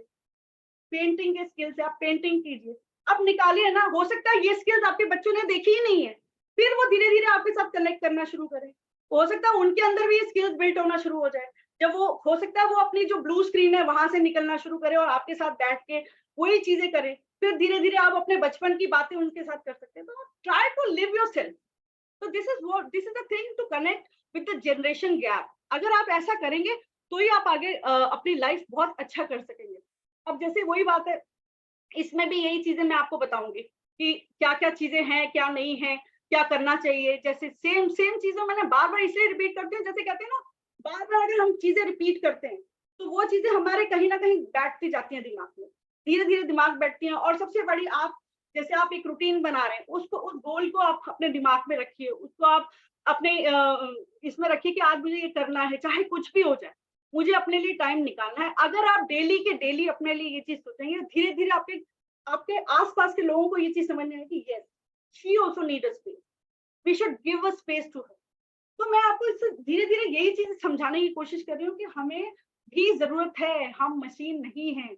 Speaker 1: पेंटिंग के स्किल्स है, आप पेंटिंग कीजिए. आप निकालिए ना. हो सकता है ये स्किल्स आपके बच्चों ने देखी ही नहीं है, फिर वो धीरे धीरे आपके साथ कनेक्ट करना शुरू करें. हो सकता है उनके अंदर भी ये स्किल्स बिल्ड होना शुरू हो जाए. जब वो हो सकता है वो अपनी जो ब्लू स्क्रीन है वहां से निकलना शुरू करे और आपके साथ बैठ के वही चीजें करे. फिर धीरे धीरे आप अपने बचपन की बातें उनके साथ कर सकते हैं. तो ट्राई टू लिव योरसेल्फ. तो this is the thing to connect with the generation gap. अगर आप ऐसा करेंगे तो ही आप आगे अपनी लाइफ बहुत अच्छा कर सकेंगे. अब जैसे वही बात है, इसमें भी यही चीजें मैं आपको बताऊंगी कि क्या क्या चीजें हैं, क्या नहीं है, क्या करना चाहिए. जैसे सेम चीजें मैंने बार बार इसलिए रिपीट करती हूँ, जैसे कहते हैं ना, बार बार अगर हम चीजें रिपीट करते हैं तो वो चीजें हमारे कहीं ना कहीं बैठती जाती हैं दिमाग में. धीरे धीरे दिमाग बैठती हैं. और सबसे बड़ी, आप जैसे आप एक रूटीन बना रहे हैं, उसको, उस गोल को आप अपने दिमाग में रखिए. उसको आप अपने इसमें रखिए कि आज मुझे ये करना है, चाहे कुछ भी हो जाए, मुझे अपने लिए टाइम निकालना है. अगर आप डेली के डेली अपने लिए ये चीज सोचेंगे, धीरे धीरे आपके आसपास के लोगों को ये चीज समझ में आएगी, yes, she also need a space, we should give a space to her. तो मैं आपको इससे धीरे धीरे यही चीज समझाने की कोशिश कर रही हूँ कि हमें भी जरूरत है. हम मशीन नहीं हैं.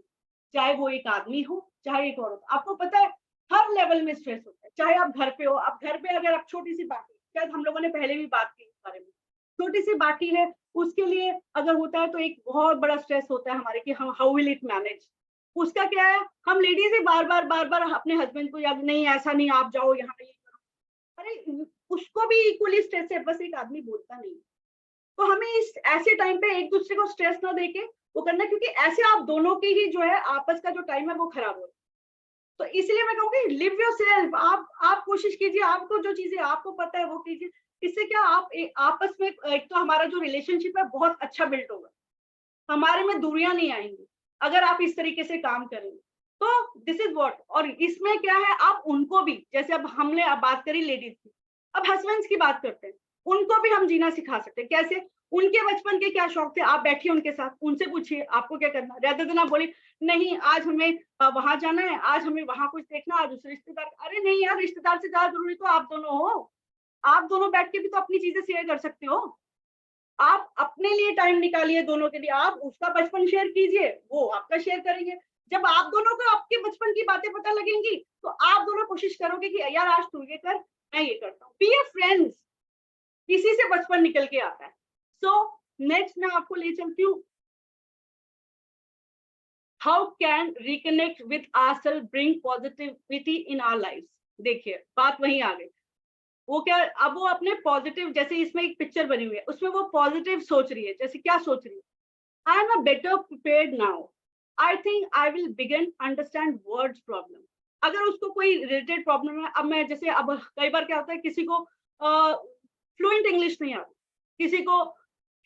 Speaker 1: चाहे वो एक आदमी हो, चाहे एक औरत. आपको पता है हर लेवल में स्ट्रेस होता है. चाहे आप घर पे हो, आप घर पे अगर आप छोटी सी बात, शायद हम लोगों ने पहले भी बात की इस बारे में, छोटी सी बाटी है उसके लिए अगर होता है तो एक बहुत बड़ा स्ट्रेस होता है हमारे कि हम हाउ विल इट मैनेज. उसका क्या है, हम लेडीज ही बार बार अपने हस्बैंड को याद, नहीं ऐसा नहीं, आप जाओ यहाँ पे. अरे उसको भी इक्वली स्ट्रेस है, बस एक आदमी बोलता नहीं. तो हमें इस ऐसे टाइम पे एक दूसरे को स्ट्रेस ना देके वो करना, क्योंकि ऐसे आप दोनों की ही जो है आपस का जो टाइम है वो खराब हो. तो इसलिए मैं कहूँगी लिव योरसेल्फ. आप कोशिश कीजिए, आपको जो चीजें आपको पता है वो कीजिए. इससे क्या आप आपस में एक तो हमारा जो रिलेशनशिप है बहुत अच्छा बिल्ड होगा. हमारे में दूरियां नहीं आएंगी अगर आप इस तरीके से काम करेंगे. तो दिस इज व्हाट. और इसमें क्या है, आप उनको भी, जैसे अब हमने अब बात करी लेडीज की, अब हस्बैंड्स की बात करते हैं. उनको भी हम जीना सिखा सकते हैं. कैसे? उनके बचपन के क्या शौक थे, आप बैठिए उनके साथ, उनसे पूछिए आपको क्या करना. रेदर देन आप बोले नहीं आज हमें वहां जाना है, आज हमें वहां कुछ देखना, आज उस रिश्तेदार. अरे नहीं यार, रिश्तेदार से ज्यादा जरूरी तो आप दोनों हो. आप दोनों बैठ के भी तो अपनी चीजें शेयर कर सकते हो. आप अपने लिए टाइम निकालिए दोनों के लिए. आप उसका बचपन शेयर कीजिए, वो आपका शेयर करेंगे. जब आप दोनों को आपके बचपन की बातें पता लगेंगी तो आप दोनों कोशिश करोगे कि यार आज तू ये कर, मैं ये करता हूँ. बी ए फ्रेंड्स. इसी से बचपन निकल के आता है. सो नेक्स्ट मैं आपको ले चलती हूँ how can reconnect with ourself, bring positivity in our lives. देखिए बात वहीं आ गई। वो क्या, अब वो अपने पॉजिटिव, जैसे इसमें एक पिक्चर बनी हुई है, उसमें वो पॉजिटिव सोच रही है। जैसे क्या सोच रही है, I am a better prepared now, I think I will begin understand words problem. अगर उसको कोई रिलेटेड प्रॉब्लम है, अब मैं जैसे, अब कई बार क्या होता है, किसी को फ्लुएंट इंग्लिश नहीं आती, किसी को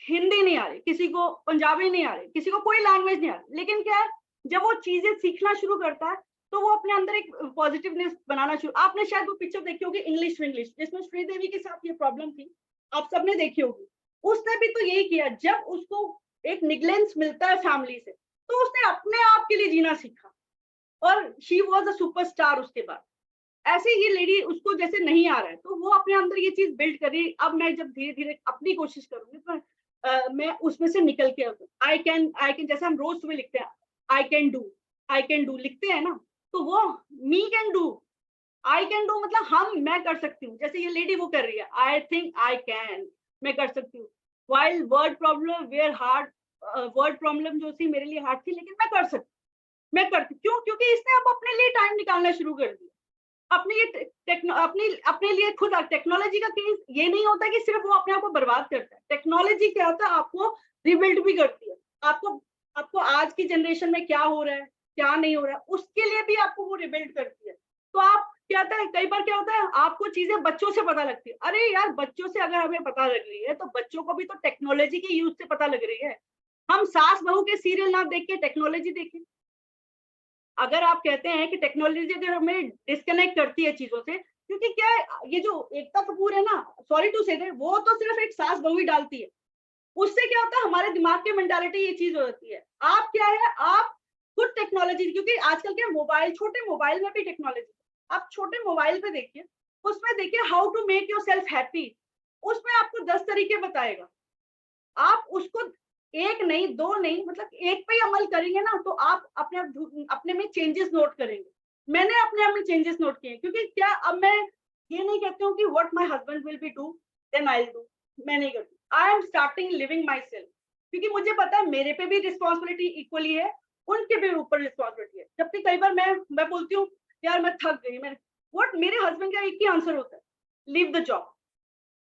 Speaker 1: हिंदी नहीं आ रही, किसी को पंजाबी नहीं आ रही, किसी को कोई लैंग्वेज नहीं आ रही, लेकिन क्या है, जब वो चीजें सीखना शुरू करता है तो वो अपने अंदर एक पॉजिटिवनेस बनाना शुरू। आपने शायद वो पिक्चर देखी होगी, इंग्लिश इंग्लिश, जिसमें श्रीदेवी के साथ ये प्रॉब्लम थी, आप सबने देखी होगी। उसने भी तो यही किया, जब उसको एक निगलेंस मिलता है फैमिली से, तो उसने अपने आप के लिए जीना सीखा और शी वॉज अ सुपरस्टार उसके बाद। ऐसे ये लेडी, उसको जैसे नहीं आ रहा है तो वो अपने अंदर ये चीज बिल्ड कर रही है। अब मैं जब धीरे धीरे अपनी कोशिश करूंगी तो मैं उसमें से निकल के आई कैन, जैसे हम रोज सुबह लिखते हैं आई कैन डू लिखते हैं ना, तो वो me can do, I can do मतलब मैं कर सकती हूँ। जैसे ये लेडी वो कर रही है, आई थिंक आई कैन, मैं कर सकती हूँ। While word problem were hard, word problem जो थी मेरे लिए हार्ड थी, लेकिन मैं कर सकती, मैं करती। क्यों? क्योंकि इसने अब अपने लिए टाइम निकालना शुरू कर दिया, अपने अपने लिए खुद। टेक्नोलॉजी का केस ये नहीं होता कि सिर्फ वो अपने आप को बर्बाद करता है, टेक्नोलॉजी क्या होता है, आपको रिबिल्ड भी करती है। आपको आज की जनरेशन में क्या हो रहा है, क्या नहीं हो रहा है, उसके लिए भी आपको वो रिबिल्ड करती है। तो आप क्या होता है, कई बार क्या होता है, आपको चीजें बच्चों से पता लगती है। अरे यार, बच्चों से अगर हमें पता लग रही है तो बच्चों को भी तो टेक्नोलॉजी के यूज से पता लग रही है। हम सास बहू के सीरियल ना देख के टेक्नोलॉजी देखें। अगर आप कहते हैं कि टेक्नोलॉजी अगर हमें डिस्कनेक्ट करती है चीजों से, क्योंकि क्या है, ये जो एकता कपूर है ना, सॉरी टू से दैट, वो तो सिर्फ एक सास बहू ही डालती है। उससे क्या होता है, हमारे दिमाग की मेंटालिटी ये चीज हो जाती है। आप क्या है, आप खुद टेक्नोलॉजी, क्योंकि आजकल के मोबाइल, छोटे मोबाइल में भी टेक्नोलॉजी, आप छोटे मोबाइल पे देखिए, उसमें देखिए how to make yourself happy, उसमें आपको 10 तरीके बताएगा। आप उसको एक नहीं, दो नहीं, मतलब एक पे ही अमल करेंगे ना, तो आप अपने में चेंजेस नोट करेंगे। मैंने अपने आप में चेंजेस नोट किए, क्योंकि क्या, अब मैं ये नहीं कहती हूँ कि what my husband will be do then I will do, मैं नहीं करती। I am starting living myself, क्योंकि मुझे पता है मेरे पे भी रिस्पॉन्सिबिलिटी इक्वली है, उनके भी ऊपर रिस्पॉन्सिबिलिटी है। जबकि कई बार मैं बोलती हूँ यार मैं थक गई, मैं व्हाट, मेरे हस्बैंड का एक ही आंसर होता है, leave the job,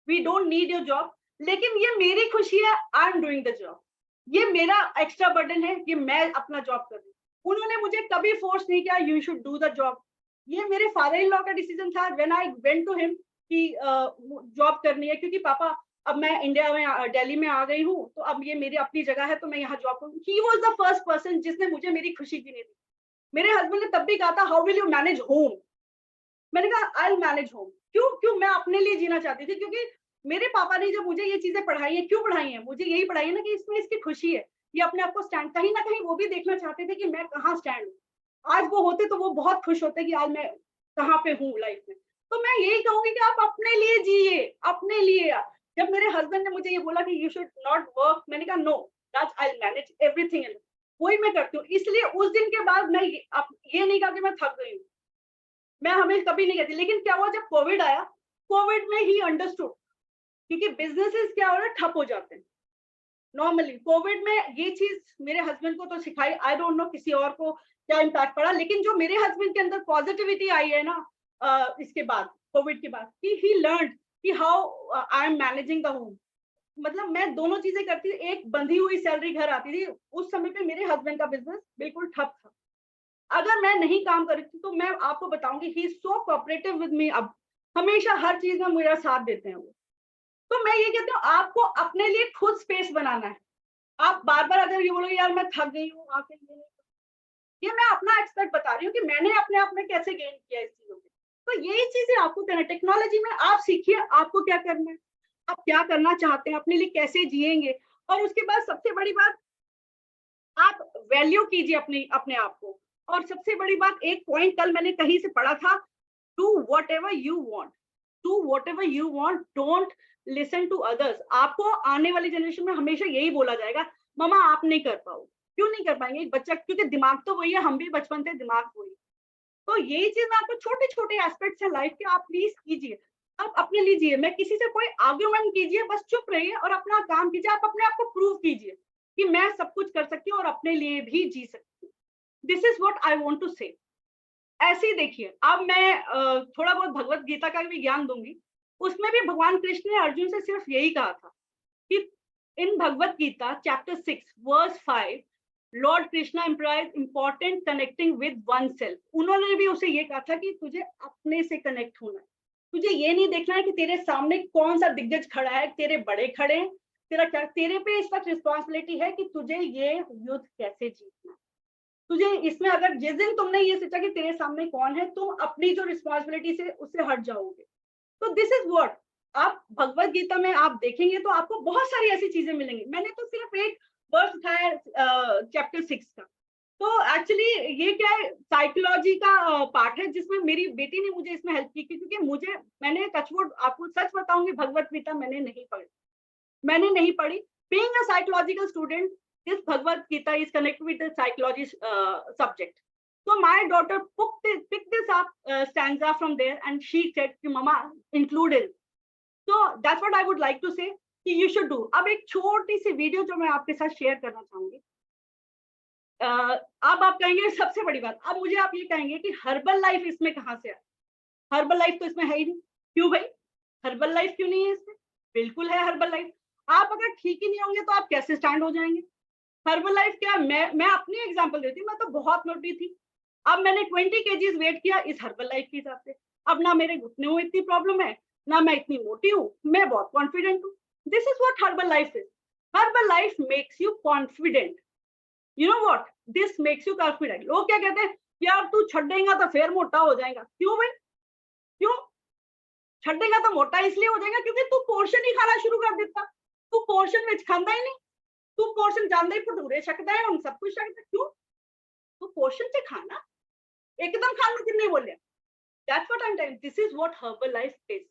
Speaker 1: we don't need your job. लेकिन ये मेरी खुशी है, I am doing the job, ये मेरा एक्स्ट्रा बर्डन है कि मैं अपना जॉब कर रही हूँ। उन्होंने मुझे कभी फोर्स नहीं किया you should do the job. ये मेरे फादर इन लॉ का डिसीजन था when I went to him कि जॉब करनी है, क्योंकि पापा अब मैं इंडिया में, दिल्ली में आ गई हूँ, तो अब ये मेरी अपनी जगह है, तो मैं यहाँ जॉब करूँ। He was the first person जिसने मुझे मेरी खुशी जीने दी। मेरे हस्बैंड ने तब भी कहा था how will you manage home, मैंने कहा आई विल मैनेज होम। क्यों मैं अपने लिए जीना चाहती थी, क्योंकि मेरे पापा ने जब मुझे ये चीजें पढ़ाई है, क्यों पढ़ाई है, मुझे यही पढ़ाई है ना कि इसमें इसकी खुशी है, ये अपने आप को स्टैंड, कहीं ना कहीं वो भी देखना चाहते थे कि मैं कहाँ स्टैंड हूँ। आज वो होते तो वो बहुत खुश होते कि आज मैं कहाँ पे हूँ लाइफ में। तो मैं यही कहूंगी कि आप अपने लिए जिए, अपने लिए। जब मेरे हस्बैंड ने मुझे ये बोला कि यू शुड नॉट वर्क, मैंने कहा no that's I will manage everything, वही मैं करती हूँ। इसलिए उस दिन के बाद मैं ये नहीं कहा कि मैं थक गई हूँ, मैं हमें कभी नहीं कहती। लेकिन क्या हुआ, जब कोविड आया, कोविड में ही अंडरस्टूड, क्योंकि बिजनेसेस क्या हो रहा है, ठप हो जाते हैं नॉर्मली। कोविड में ये चीज मेरे हस्बैंड को तो सिखाई, आई डोंट नो किसी और को क्या इम्पैक्ट पड़ा, लेकिन जो मेरे हस्बैंड के अंदर पॉजिटिविटी आई है ना इसके बाद, कोविड के बाद, कि ही लर्नड कि how I am managing the home. मतलब मैं दोनों चीजें करती थी, एक बंधी हुई सैलरी घर आती थी, उस समय पे मेरे हस्बैंड का बिजनेस बिल्कुल ठप था। अगर मैं नहीं काम कर रही थी तो मैं आपको बताऊंगी he is so cooperative with me, अब हमेशा हर चीज में मेरा साथ देते हैं वो। तो मैं ये कहती हूँ आपको अपने लिए खुद स्पेस बनाना है। आप बार बार अगर ये बोलोगे यार मैं थक गई हूँ आके, ये मैं अपना एक्सपर्ट बता रही हूँ कि मैंने अपने आप में कैसे गेन किया इस चीजों में। तो यही चीजें आपको करना, टेक्नोलॉजी में आप सीखिए आपको क्या करना है, आप क्या करना चाहते हैं, अपने लिए कैसे जिएंगे। और उसके बाद सबसे बड़ी बात, आप वैल्यू कीजिए अपने आप को। और सबसे बड़ी बात, एक पॉइंट कल मैंने कहीं से पढ़ा था, do whatever you want, do whatever you want, don't listen to others. आपको आने वाली जनरेशन में हमेशा यही बोला जाएगा, मामा आप नहीं कर पाओ। क्यों नहीं कर पाएंगे, एक बच्चा, क्योंकि दिमाग तो वही है, हम भी बचपन से दिमाग वही। तो यही चीज आपको छोटे छोटे एस्पेक्ट्स है लाइफ के, आप प्लीज कीजिए, आप अपने लीजिए। मैं किसी से कोई आर्ग्यूमेंट कीजिए, बस चुप रहिए और अपना काम कीजिए। आप अपने आप को प्रूव कीजिए कि मैं सब कुछ कर सकती हूँ और अपने लिए भी जी सकती हूँ। This is what I want to say. ऐसे ही देखिए, अब मैं थोड़ा बहुत भगवत गीता का भी ज्ञान दूंगी। उसमें भी भगवान कृष्ण ने अर्जुन से सिर्फ यही कहा था कि in Bhagavad Gita chapter 6 verse 5 lord Krishna employs important connecting with oneself. उन्होंने भी उसे ये कहा था कि तुझे अपने से कनेक्ट होना है। तुझे ये नहीं देखना है कि तेरे सामने कौन सा दिग्गज खड़ा है, तेरे बड़े खड़े हैं, तेरा क्या, तेरे पे इस वक्त रिस्पॉन्सिबिलिटी है कि तुझे ये युद्ध कैसे जीतना है। तुझे इसमें अगर जिस दिन तुमने ये सोचा कि तेरे सामने कौन है, तुम अपनी जो रिस्पॉन्सिबिलिटी से उससे हट जाओगे। तो दिस इज व्हाट आप भगवत गीता में आप देखेंगे तो आपको बहुत सारी ऐसी चीजें मिलेंगी। मैंने तो सिर्फ एक वर्स उठाया चैप्टर 6 का। तो एक्चुअली ये क्या है, साइकोलॉजी का पार्ट है जिसमें मेरी बेटी ने मुझे इसमें हेल्प की, क्योंकि मैंने टचवुड आपको सच बताऊंगी, भगवत गीता मैंने नहीं पढ़ी। Being a psychological student, this Bhagavad Gita is connected with the psychology subject. So my daughter picked this up stanza from there, and she said, "Mama, include it." So that's what I would like to say कि you should do. अब एक छोटी सी video जो मैं आपके साथ share करना चाहूंगी। अब आप कहेंगे सबसे बड़ी बात, अब मुझे आप ये कहेंगे कि हर्बल लाइफ इसमें कहाँ से आया? हर्बल लाइफ तो इसमें है ही नहीं। क्यों भाई, हर्बल लाइफ क्यों नहीं है इसमें? बिल्कुल है हर्बल लाइफ। आप अगर ठीक ही नहीं होंगे तो आप कैसे स्टैंड हो जाएंगे? हर्बल लाइफ क्या, मैं अपनी एग्जांपल देती हूँ। मैं तो बहुत मोटी थी, अब मैंने 20 kgs वेट किया इस हर्बल लाइफ के हिसाब से। अब ना मेरे घुटने में इतनी प्रॉब्लम है, ना मैं इतनी मोटी हूँ, मैं बहुत कॉन्फिडेंट हूँ। This is what herbal life is. Herbal life makes you confident. You know what, this makes you confident. लोग क्या कहते हैं, यार तू छड़ेगा तो फिर मोटा हो जाएगा। क्यों भाई, क्यों छड़ेगा? तो मोटा इसलिए हो जाएगा क्योंकि तू पोर्शन ही खाना शुरू कर देता। तू पोर्शन में खांदा ही नहीं, तू पोर्शन जानदा ही भटूरे छकदा है, हम सब कुछ छकदा। क्यों? तू पोर्शन से खाना, एकदम खाना किन्ने बोले? That's what I am telling, this is what herbal life is.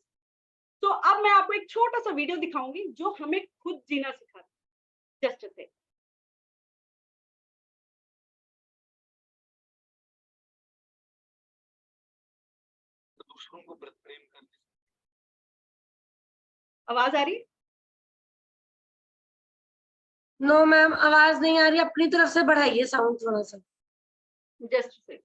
Speaker 1: तो अब मैं आपको एक छोटा सा वीडियो दिखाऊंगी जो हमें खुद जीना सिखाता है। जस्ट से
Speaker 3: दूसरों को प्रेम करने।
Speaker 1: आवाज आ रही है?
Speaker 2: नो मैम, आवाज नहीं आ रही, अपनी तरफ से बढ़ाइए साउंड थोड़ा सा।
Speaker 1: जस्ट से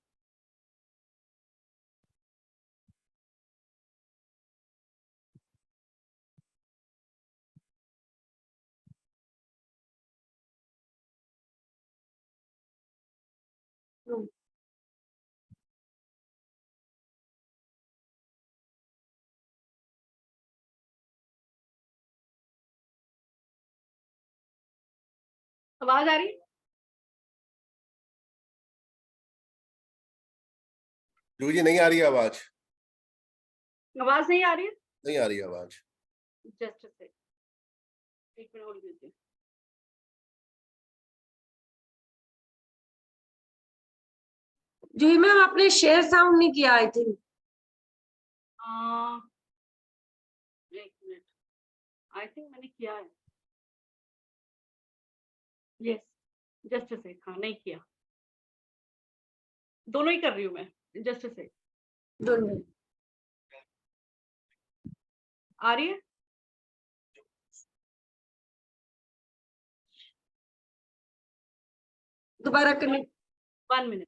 Speaker 1: आवाज आ रही है?
Speaker 3: जी नहीं आ रही है आवाज।
Speaker 1: आवाज नहीं आ रही है?
Speaker 3: नहीं आ रही है आवाज।
Speaker 1: जस्ट से एक मिनट होल्ड कीजिए।
Speaker 2: जी मैम, आपने शेयर साउंड नहीं किया आई थिंक।
Speaker 1: एक मिनट, आई थिंक मैंने किया है। यस, जस्ट से हाँ, नहीं किया। दोनों ही कर रही हूँ मैं। जस्ट से
Speaker 2: डोंट
Speaker 1: आ रही है?
Speaker 2: दोबारा करने।
Speaker 1: 1 मिनट।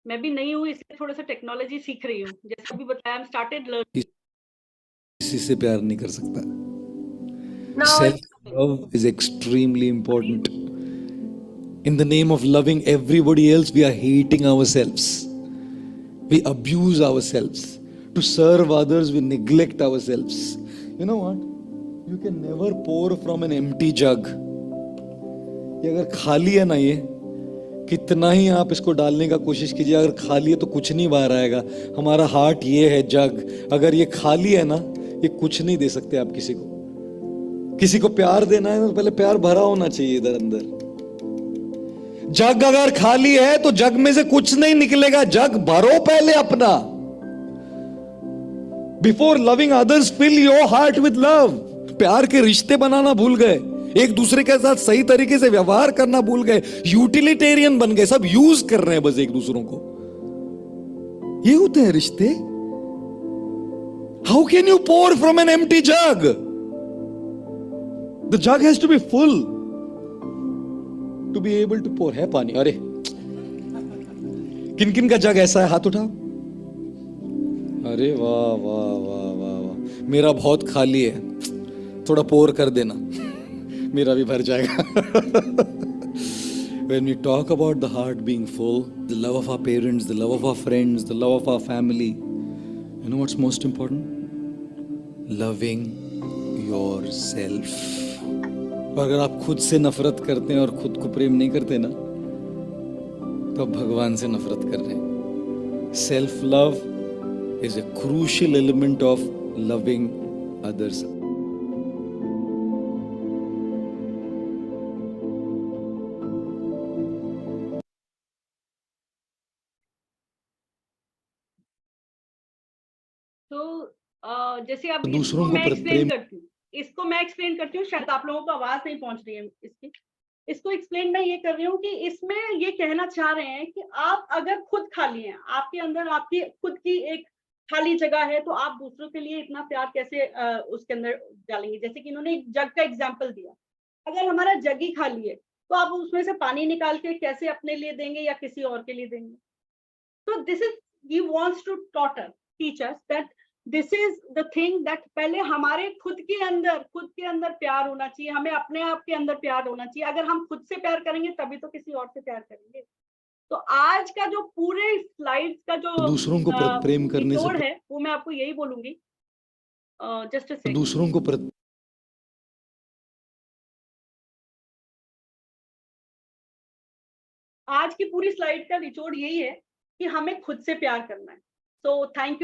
Speaker 1: मैं भी नई हूँ इसलिए थोड़ा सा टेक्नोलॉजी सीख रही हूँ। जैसे अभी बताया, स्टार्टेड लर्निंग।
Speaker 4: किसी से प्यार नहीं कर सकता।
Speaker 2: Now
Speaker 4: Self love is extremely important. In the name of loving everybody else, we are hating ourselves. We abuse ourselves. To serve others, we neglect ourselves. You know what? You can never pour from an empty jug. ये अगर खाली है ना, ये कितना ही आप इसको डालने का कोशिश कीजिए, अगर खाली है तो कुछ नहीं बाहर आएगा। हमारा हार्ट ये है जग, अगर ये खाली है ना, ये कुछ नहीं दे सकते आप किसी को। किसी को प्यार देना है तो पहले प्यार भरा होना चाहिए इधर अंदर। जग अगर खाली है तो जग में से कुछ नहीं निकलेगा। जग भरो पहले अपना। Before loving others, fill your heart with love. प्यार के रिश्ते बनाना भूल गए, एक दूसरे के साथ सही तरीके से व्यवहार करना भूल गए, यूटिलिटेरियन बन गए, सब यूज कर रहे हैं बस एक दूसरों को। ये होते हैं रिश्ते। How can you pour from an empty jug? The jug has to be full. to be able to pour. है पानी? अरे किन किन का जग ऐसा है, हाथ उठाओ. अरे वाह वाह वाह वाह वाह, मेरा बहुत खाली है, थोड़ा पोर कर देना, मेरा भी भर जाएगा. When we talk about the heart being full, the love of our parents, the love of our friends, the love of our family, you know what's most important? Loving yourself. और अगर आप खुद से नफरत करते हैं और खुद को प्रेम नहीं करते ना, तो आप भगवान से नफरत कर रहे हैं. Self love is a crucial element of loving others.
Speaker 1: तो जैसे अब
Speaker 4: दूसरों
Speaker 1: इसको
Speaker 4: को
Speaker 1: मैं एक्सप्लेन
Speaker 4: प्रेम
Speaker 1: करती हूँ, इसको मैं एक्सप्लेन करती हूँ, शायद आप लोगों को आवाज नहीं पहुंच रही है इसकी. इसको एक्सप्लेन मैं ये कर रही हूँ कि इसमें ये कहना चाह रहे हैं कि आप अगर खुद खाली हैं, आपके अंदर आपकी खुद की एक खाली जगह है, तो आप दूसरों के लिए इतना प्यार कैसे उसके अंदर डालेंगे. जैसे कि इन्होंने एक जग का एग्जाम्पल दिया. अगर हमारा जग ही खाली है, तो आप उसमें से पानी निकाल के कैसे अपने लिए देंगे या किसी और के लिए देंगे. तो this is he wants to teach us that this is the thing that पहले हमारे खुद के अंदर प्यार होना चाहिए, हमें अपने आप के अंदर प्यार होना चाहिए. अगर हम खुद से प्यार करेंगे तभी तो किसी और से प्यार करेंगे. तो आज का जो पूरे स्लाइड्स का जो
Speaker 4: दूसरों को प्रेम करने
Speaker 1: निचोड़
Speaker 4: से
Speaker 1: है, वो मैं आपको यही बोलूंगी. Just a second.
Speaker 4: दूसरों को
Speaker 1: आज की पूरी स्लाइड का निचोड़ यही है कि हमें खुद से प्यार करना है. So thank you.